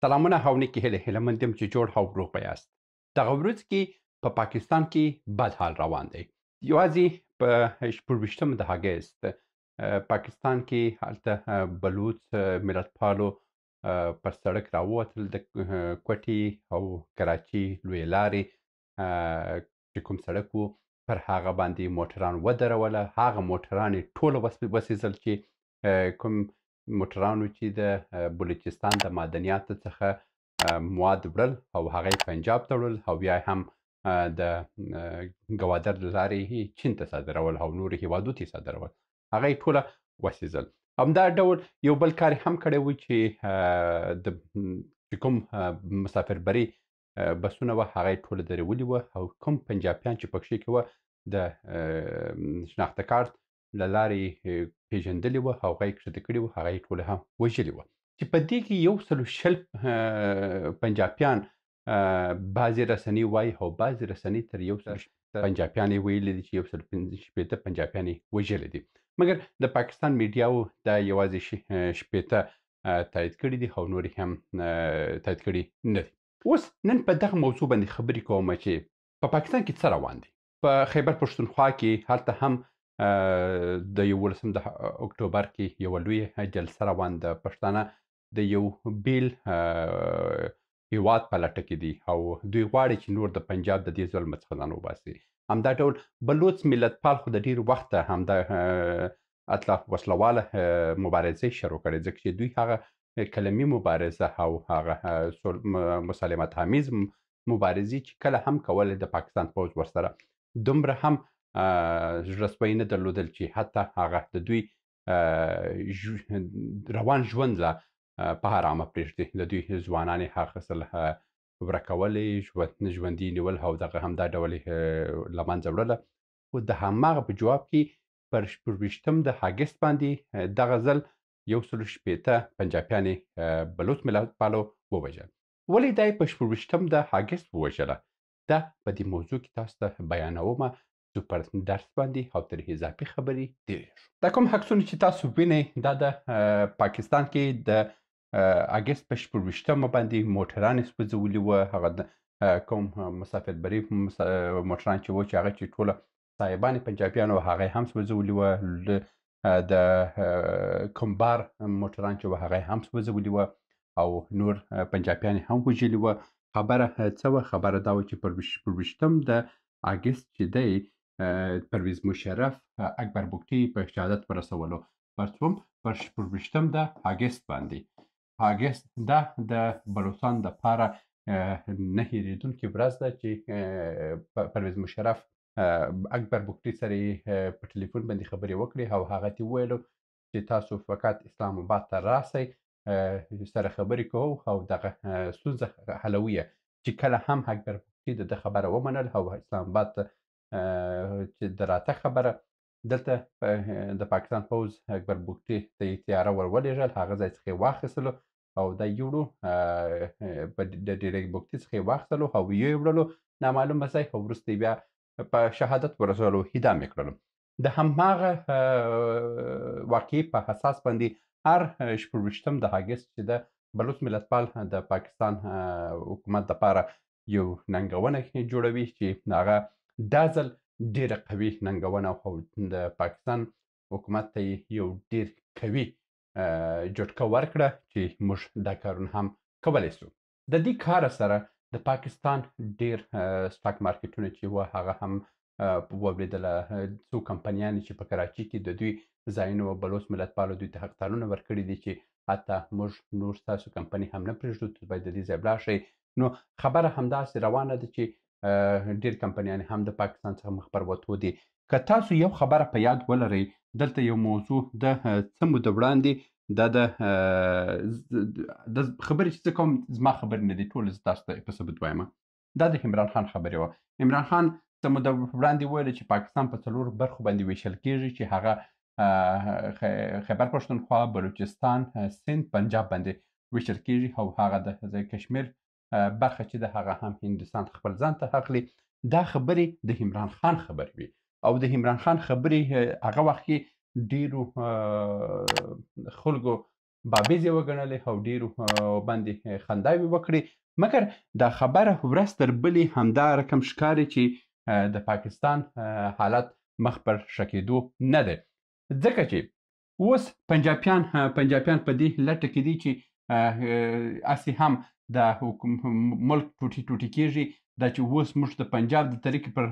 سلامونه او نیکې هیلې هیلهمند یم چې جوړ او روغ به یاست. دغه ورځ کې په پاکستان کې بد حال روان دی. یوازې په 26 د اګست پاکستان کې هلته بلوڅ ملتپالو پر سړک راووتل د کوټې او کراچي لویې لارې چې کوم سړک و پر هغه باندې موټران ودروله. هغه موټران یې ټوله وسېزل چې کوم موټرانو چې د بلوچستان د معدنیاتو څخه مواد وړل او هغه یې پنجاب ته وړل او بیا یې هم د ګوادر له لارې یې چین ته صادرول او نورو هیوادو ته یې صادرول. هغه یې ټوله وسېزل. همدا ډول یو بل کار یې هم کړی و چې د چې کوم مسافربري بسونه وه هغه یې ټوله درولي وه او کوم پنجابیان چې پکښې کې وه د شناخته کارت له لارې پېژندلي وه او هغه یې کښته کړي وه، هغه یې ټوله هم وژلي وه. چې په دې کې 120 پنجابیان بعضې رسنۍ وایي او بعضې رسنۍ تر 100 پنجابیان یې ویلي دي چې 115 پنجابیان یې وژلي دي. مګر د پاکستان میډیاوو دا یوازې شپېته تایید کړي دي او نور یې هم تایید کړي نه دي. اوس نن په دغه موضوع باندې خبرې کومه چې په پاکستان کې څه روان دي. په خیبر پښتونخوا کې هلته هم د 11 د اکتوبر کې یوه لویه جلسه روان ده. پښتانه د یو بیل هیواد په لټه کې دي او دوی غواړي چې نور د پنجاب د دې ظلم څخه ځان وباسي. همدا ډول بلوڅ ملتپال خو د ډېر وخته همدا اطلاف وسلواله مبارزې شروع کړې، ځکه چې دوی هغه کلمي مبارزه او هغه مسالمت آمیز مبارزې چې کله هم کولې د پاکستان پوځ ورسره دومره هم زړهسوی نه درلودل چې حتی هغه د دوی روان ژوند لا په حرامه پرېږدي. د دوی ځوانان یې هاخصل ورکولې، ژوندي نیول او دغه همدا ډول یې له منځه وړله. خو د هماغه په جواب کې پر 26 د اګست باندې دغه ځل 160 پنجابیان یې بلوڅ ملتپالو ووژل. ولې دا یې په 26 د اګست ووژله؟ دا په دې موضوع کې تاسو ته بیانومه پر درس باندې او تر اضافي خبرې تېرېږو. دا کوم عکسونه چې تاسو وینئ دا د پاکستان کې د اګست په 26 باندې موټران یې سوځولي وه. هغه کوم مسافربري موټران چې وو چې هغه چې ټوله صاحبان پنجابیانو هغه یې هم سوځولي وه. د کوم بار موټران چې وه هغه یې هم سوځولي وه او نور پنجابیان یې هم وژلي وه. خبره څه وه؟ خبره دا وه چې پر 26 د اګست چې دی پرویز مشرف اکبر بګتي په شهادت ورسولو. پر 26 د اګست باندې اګست دا د بلوڅانو دپاره نه هېرېدونکې ورځ ده چې پرویز مشرف اکبر بګتي سره یې په ټلیفون باندې خبرې وکړې او هغه ته یې وویلو چې تاسو فقط اسلام آباد ته راسئ، سره خبرې کوو او دغه ستونزه حلوو یې. چې کله هم اکبر بګتي د ده خبره ومنل او اسلام آباد ته چې د راتګ خبره دلته د پاکستان پوځ اکبر بګتي ته یې طیاره ورولېږل، هغه ځای څخه یې واخیستلو او دا یوړو د ډیرک بګتي څخه یې واخیستلو او یې وړلو نامعلومه ځای او وروسته یې بیا په شهادت ورسولو، اعدام یې کړلو. د هماغه واقعې په اساس باندې هر 26 د اګست چې د بلوڅ ملتپال د پاکستان حکومت دپاره یو ننګونه جوړوي چې هغه دا ځل ډېره قوي ننګونه او د پاکستان حکومت ته یې یو ډېر قوي جټکه ورکړه چې موږ دا کارونه هم کولی سو. د دې کاره سره د پاکستان ډېر سټاک مارکیټونه چې وه هغه هم وبرېدله. څو کمپنیانې چې په کراچي کې د دوی ځایونه وه بلوڅ ملتپالو دوی ته هغتالونه ورکړي دي چې حتی موږ نور ستاسو کمپنۍ هم نه پرېږدو، تاسو باید د دې ځای ولاړ شئ. نو خبره همداسې روانه ده چې ډېر کمپنیانې هم د پاکستان څخه مخ پر وتو دي. که تاسو یو خبره په یاد ولرئ، دلته یو موضوع د څه موده وړاندې دا د خبرې چې زه کوم زما خبرې نه دي، ټولې زه تاسو ته په ثبوت وایم. دا د عمران خان خبرې وه. عمران خان څه موده وړاندې وویل چې پاکستان په 4 برخو باندې ویشل کېږي چې هغه خیبر پښتونخوا، بلوچستان، سند، پنجاب باندې ویشل کېږي او هغه د کشمیر برخه چې د هغه هم هندوستان خپل ځان ته اخلي. دا خبرې د عمران خان خبرې وي او د عمران خان خبرې هغه وخت کې ډېرو خلکو بابیزې وګڼلې او ډېرو باندې خنداوې وکړې. مګر دا خبره ورځ تر بلې همدا رقم ښکاري چې د پاکستان حالت مخ پر ښه کېدو نه دی، ځکه چې اوس پنجابیان په دې لټه کې دي چې هسې هم د ملک ټوټې ټوټې کېږي، دا چې اوس موږ د پنجاب د طریقې پر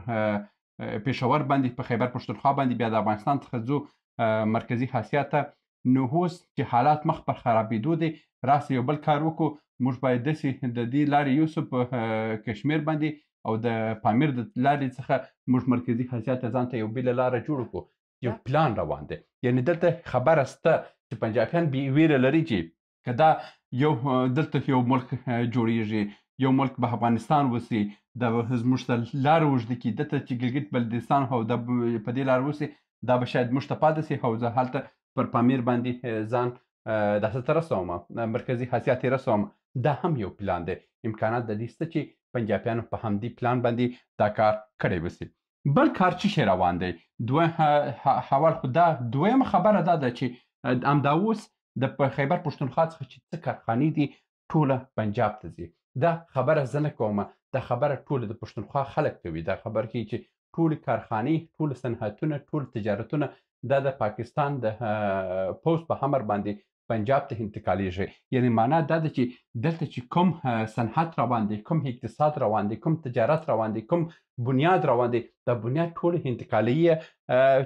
پېښور باندې په خیبر پښتونخوا باندې بیا د افغانستان څخه ځو مرکزي اسیا ته، نو اوس چې حالات مخ پر خرابېدو دی، راسه یو بل کار وکړو، موږ باید داسې د دې لارې یوسو په کشمیر باندې او د پامیر د لارې څخه موږ مرکزي اسیا ته ځان ته یو بېله لاره جوړه کړو. یو پلان روان دی. یعنې دلته خبره شته چې پنجابیان بې ویره لري چې که دا دلته یو ملک جوړیږي، یو ملک به افغانستان وسي، زموږ ته لاره اوږده کړي، دلته چې ګلګت بلتستان او په دې لاره وسي، دا به شاید موږ ته پاتې سي او زه هلته پر پامیر باندې ځان داسې ته رسوم، مرکزي اسیا ته یې رسوم. دا هم یو پلان دی. امکانات د دې شته چې پنجابیانو په همدې پلان باندې دا کار کړی وسي. بل کار څه شی روان دی؟ حوال خو دا دویمه خبره دا ده چې همدا اوس د خیبر پښتونخوا څخه چې څه کارخانې دي ټوله پنجاب ته ځي. دا خبره زه نه کومه، دا خبره ټوله د پښتونخوا خلک کوي. دا خبره کوي چې ټولې کارخانې، ټول صنعتونه، ټول تجارتونه دا د پاکستان د پوځ په امر باندې پنجاب ته انتقالیږي. یعنې معنا دا ده چې دلته چې کوم صنعت روان دی، کوم اقتصاد روان دی، کوم تجارت روان دی، کوم بنیاد روان دی، دا بنیاد ټول انتقالي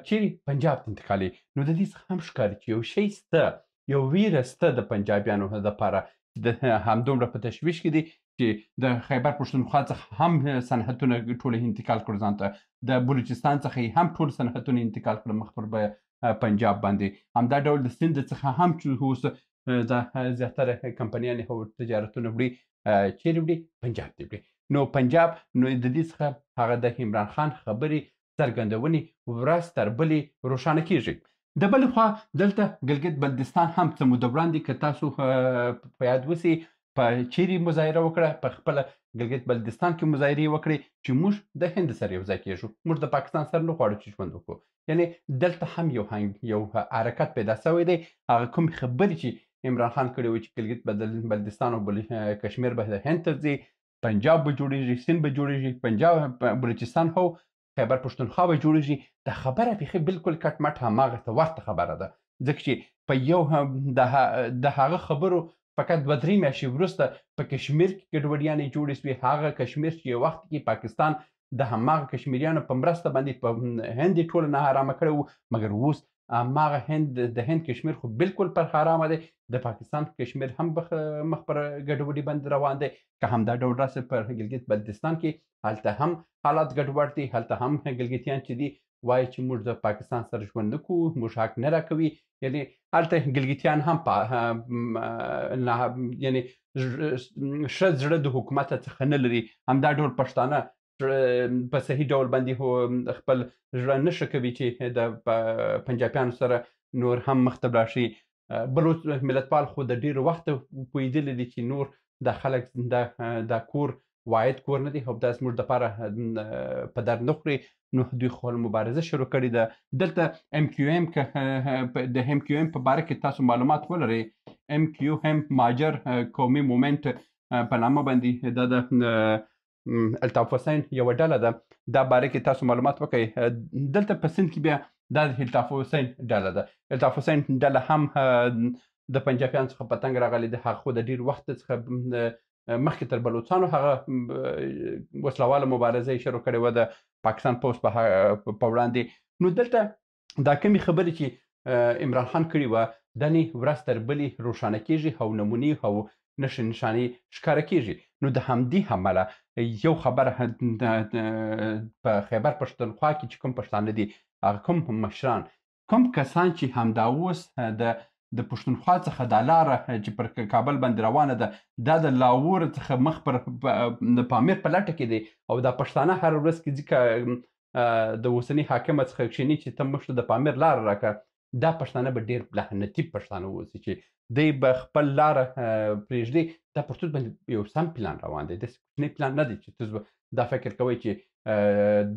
چیرې پنجاب ته انتقالي. نو د دې څخه هم ښکاري چې یو شی شته، یو ویره شته د پنجابیانو دپاره د همدومره په تشویش کې دي چې د خیبر پښتونخوا څخه هم صنعتونه ټول انتقال کړو ځان ته، د بلوچستان څخه یې هم ټول صنعتونه انتقال کړل مخ پر پنجاب باندې، همدا ډول د سند څخه هم چې اوس د زیاتره کمپنیانې او تجارتونه وړي چیرې وړي؟ پنجاب ته وړي. نو پنجاب نو د دې څخه هغه د عمران خان خبرې څرګندونې ورځ تر بلې روښانه کېږي. د بلې خوا دلته ګلګت بلتستان هم څه موده وړاندې که تاسو په یاد وسي په چیرې مظاهره وکړه؟ په خپله ګلګت بلتستان کې مظاهرې وکړې چې موږ د هند سره یو ځای کېږو، موږ د پاکستان سره نه غواړو چې ژوند وکړو. یعنې دلته هم یو حرکت پیدا شوی دی. هغه کومې خبرې چې عمران خان کړی و چې ګلګت بلتستان او کشمیر به د هند ته ځي، پنجاب به جوړېږي، سند به جوړېږي، پنجاب بلوچستان هو خیبر پښتونخوا به جوړېږي، دا خبره بیخي بالکل کټ مټ هماغه ته ورته خبره ده. ځکه چې په یو د هغه خبرو فقط 2-3 میاشتې وروسته په کشمیر کې ګډوډیانې جوړې شوې. هغه کشمیر چې یو وخت کې پاکستان د هماغه کشمیریانو په مرسته باندې په هند یې ټوله ناارامه کړی و، مګر اوس هماغه د هند کشمیر خو بالکل پر حرامه دی. د پاکستان کشمیر هم مخ پر ګډوډي باندې روان دی. که همدا ډول راسه پر ګلګت بلتستان کې هلته هم حالات ګډوډ دي، هلته هم ګلګتیان چې دي وایي چې موږ د پاکستان سره ژوند نه کوو، موږ حق نه راکوي. یعنې هلته ګلګتیان هم یعنې ښه زړه د حکومت څخه نه لري. همدا ډول پښتانه په صحیح ډول باندې خپل زړه نه ښه کوي چې د پنجابیانو سره نور هم مخ ته ولاړ شي. بلوچ ملتپال خو د ډېرو وخته پوهېدلي دي چې نور دا خلک دا کور واحد کور نه دی او دا زموږ دپاره په درد نه خوري. نو دوی خو مبارزه شروع کړې ده. دلته ام کیو ام که د ام کیو ام په باره کې تاسو معلومات ولرئ، ام کیو ام ماجر قومي مومنټ په نامه باندې دا د الطاف حسین یوه ډله ده، دا باره کې تاسو معلومات وکړئ. دلته په سند کې بیا دا د الطاف حسین ډله ده. الطاف حسین ډله هم د پنجابیانو څخه په تنګ راغلې ده. هغه خو د ډېر وخت څخه مخکې تر بلوچستانو هغه وسلواله مبارزه یې شروع کړې وه د پاکستان پوځ په وړاندې. نو دلته دا کمې خبرې چې عمران خان کړې وه دا نه ورځ تر بلې روښانه کېږي او نمونې او نښې نښانې ښکاره کېږي. نو د همدې امله یو خبره په خیبر پښتونخوا کې چې کوم پښتانه دي، هغه کوم مشران، کوم کسان چې همدا اوس د پښتونخوا څخه دا لاره چې پر کابل باندې روانه ده، دا د لاهور څخه مخ پر د پامیر په لټه کې دی او دا پښتانه هر ورځ کې ځي که د اوسني حاکمه څخه کښېني چې ته موږ ته د پامیر لاره راکړه، دا پښتانه به ډېر لعنتي پښتانه اوسي چې دی به خپل لاره پرېږدي. دا پښتون باندې یو سم پلان روان دی، داسې کوچنی پلان نه دی چې تاسو دا فکر کوئ چې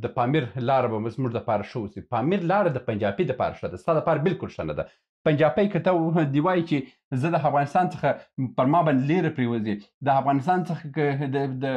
د پامیر لاره به زموږ دپاره ښه اوسي. پامیر لاره د پنجابي دپاره ښه ده، ستا دپاره بالکل ښه نه ده. پنجابی که ته دی وایي چې زه د افغانستان څخه پر ما باندې لیرې پرېوځي د افغانستان څخه د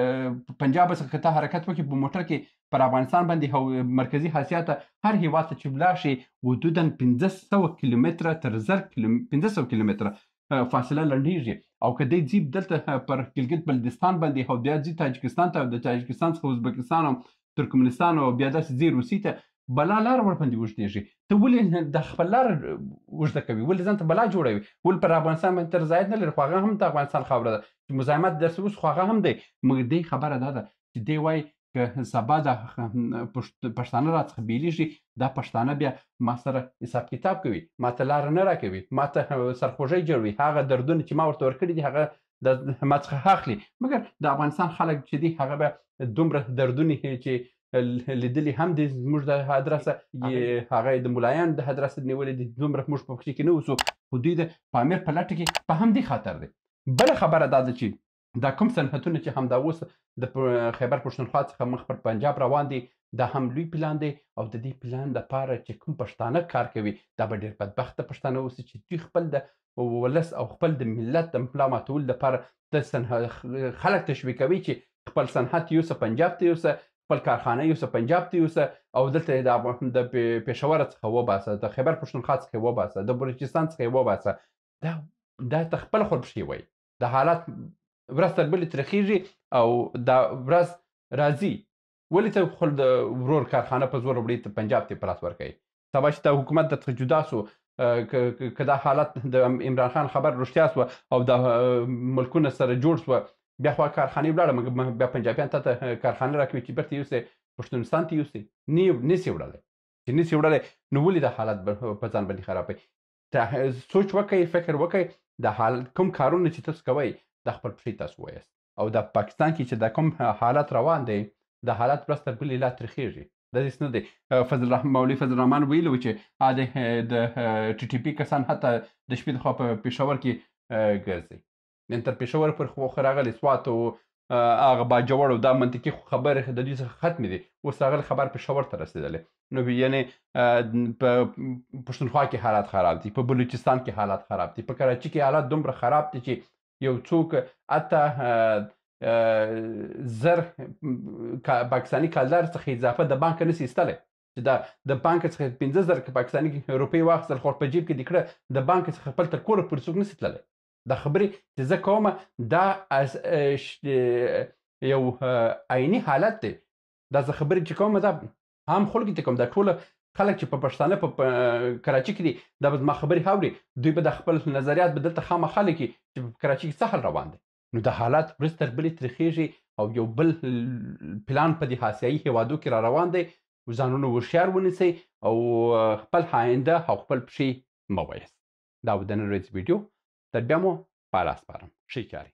پنجاب څخه که ته حرکت وکړې په موټر کې پر افغانستان باندې مرکزي حیثیت هر هېواد ته چې ولاړ شي حدودا 1500 کیلومتره تر 1500 کیلومتره فاصله لنډیږي او که دی ځي دلته پر ګلګت بلتستان باندې او بیا ځي تاجکستان ته او د تاجکستان څخه ازبکستان او ترکمنستان او بیا داسې ځي روسي ته بلا لار ورباندې اوږدېږي ته ولې د خپل لار اوږده کوي ولې ځان ته بلا جوړوي ولې پر افغانستان باندې تر ځایت نه لري خو هغه هم د افغانستان خاوره ده چې مزاحمت درسه اوس خو هغه هم دی مګر دی خبره دا ده چې دی وایي که سبا د پښتانه راڅخه بیلیږي دا پښتانه بیا ما سره حساب کتاب کوي ما ته لاره نه راکوي ما ته سرخوږی جوړوي هغه دردونه چې ما ورته ورکړي دي هغه ما څخه اخلي مګر د افغانستان خلک چې دي هغه به دومره دردونه چې لیدلي هم دي زموږ د ادرسه هغه د ملایانو د ادرسه نیولې دي دومره موږ په پښې کې نه اوسو خو دوی د پامیر په لټه کې په همدې خاطر دی بله خبره دا ده چې دا کوم صنعتونه چې همدا اوس د خیبر پښتونخوا څخه مخ پر پنجاب روان دي دا هم لوی پلان دی او د دې پلان دپاره چې کوم پښتانه کار کوي دا به ډېر بدبخته پښتانه اوسي چې دوی خپل د ولس او خپل د ملت د ملا ماتولو دپاره خلک تشویق کوي چې خپل صنعت یوسه پنجاب ته یوسه خپل کارخانه یوسه پنجاب ته یوسه او دلته د پېښور څخه وباسه د خیبر پښتونخوا څخه وباسه د بلوچستان څخه وباسه دا ته خپل خورپښې وایي د حالات ورځ تر بلې ترخیږي او دا ورځ راځي ولې ته خپل د ورور کارخانه په زور وړي ته پنجاب ته پلاس ورکوي سبا چې د حکومت درڅخه جدا سو که دا حالت د عمران خان خبر رښتیا سوه او د ملکونه سره جوړ سوه بیا خو کارخانې ولاړه بیا پنجابیان ته کارخانه راکوي چې بیرته یوسې پښتونستان ته یوسې نسي وړلی چې نسي وړلی نو ولې دا حالت په ځان باندې خرابوي سوچ وکئ فکر وکئ د کوم کارونه چې تاسو کوئ د خپل پښې تاسو وایاست او د پاکستان کې چې د کوم حالت روان دی د حالت ورځ تر بلې لا ترخیږي داسې نه دی مولوي فضل الرحمن ویلي و چې د ټي ټي پي کسان حتی د شپې د خوا په پېښور کې ګرځي نن تر پېښور پر خو راغلی سوات او هغه باجوړ او دا منطقي خبرې د دوی څخه ختمې دي اوس راغلی خبر پېښور ته رسېدلی نو یعنې په پښتونخوا کې حالات خراب دي په بلوچستان کې حالات خراب دي په کراچي کې حالات دومره خراب دي چې یو څوک حتی زر پاکستاني کالدار څخه اضافه د بانک نسي ایستلی چې د بانک څخه 15,000 پاکستاني روپۍ واخیستل خو په جیب کې دې کړه د بانک څخه خپل تر کوره پورې څوک نسي تللی دا خبرې چې زه کومه دا یو عیني حالت دی دا زه خبرې چې کومه دا عام خلکو ته کوم دا ټوله خلک چې په پښتانه په کراچي کې دي دا به زما خبرې اوري دوی به د خپل نظریات به دلته خامخا لیکي چې په کراچي کې څه حال روان دی نو د حالات ورځ تر بلې ترخیږي او یو بل پلان په دې آسیایي هېوادو کې را روان دی ځانونه هوښیار ونیسئ او خپل آینده او خپل پښې مه وایاست دا و د نن ورځې ویډیو تر بیا مو بالا سپارم ښې چارې